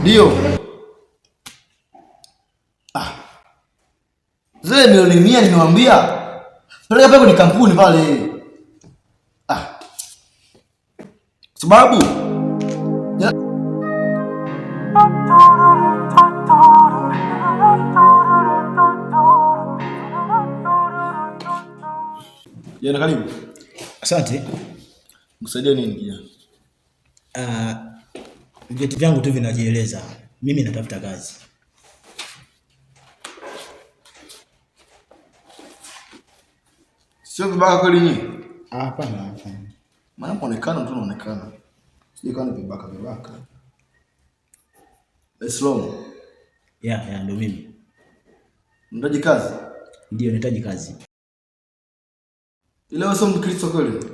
Ndio. Zile milioni 100 nimewambia. Peleka pale kwenye kampuni pale. Sababu Jana karibu. Asante. Msaidie nini kijana? Vyeti vyangu tu vinajieleza. Mimi natafuta kazi. Sio vibaka kweli nyinyi? Hapana. Maana muonekano tu unaonekana. Sio kama vibaka. Islam. Yeah, ndio mimi. Unahitaji kazi? Ndio, nahitaji kazi. Ile wewe sio Mkristo kweli?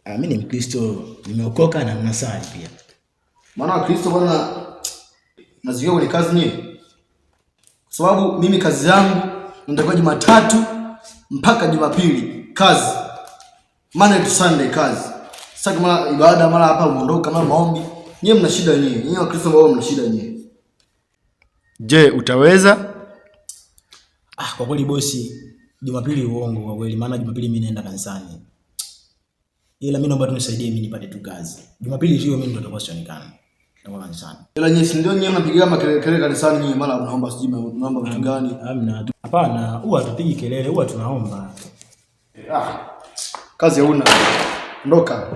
Mimi ni Mkristo, nimeokoka na ninasali pia. Maana Kristo bwana nazikia kwenye kazi nyingi. Kwa sababu mimi kazi yangu nitakuwa Jumatatu mpaka Jumapili kazi. Monday to Sunday kazi. Sasa kama ibada mara hapa uondoka mara maombi, nyinyi mna shida nyinyi. Nyinyi wa Kristo wao mna shida nyinyi. Je, utaweza? Kwa kweli bosi, Jumapili uongo kwa kweli, maana Jumapili mimi naenda kanisani. Ila mimi naomba tunisaidie mimi nipate tu kazi. Jumapili hiyo mimi ndo nitakosaonekana. Ndio kanisani. Ila nyinyi ndio nyinyi mnapiga makelele kanisani nyinyi mara mnaomba sijui mnaomba vitu gani? Hamna. Hapana, huwa tupigi kelele, huwa tunaomba. Kazi hauna. Ondoka.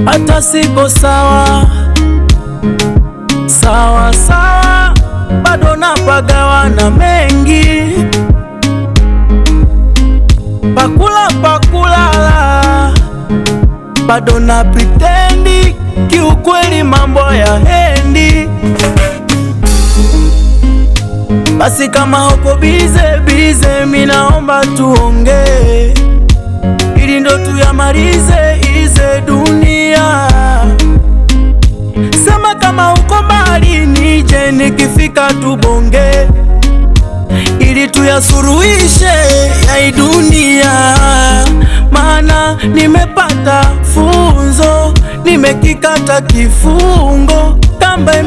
Hata siko sawa, bado napagawa na mengi, pakulala, bado na pretendi, kiukweli mambo ya hendi. Basi kama uko bize, mimi naomba tuongee, ili ndo tuyamalize ize dunia. Sema kama uko mbali nije, nikifika tubonge, ili tuyasuruhishe ya dunia. Maana nimepata funzo, nimekikata kifungo kamba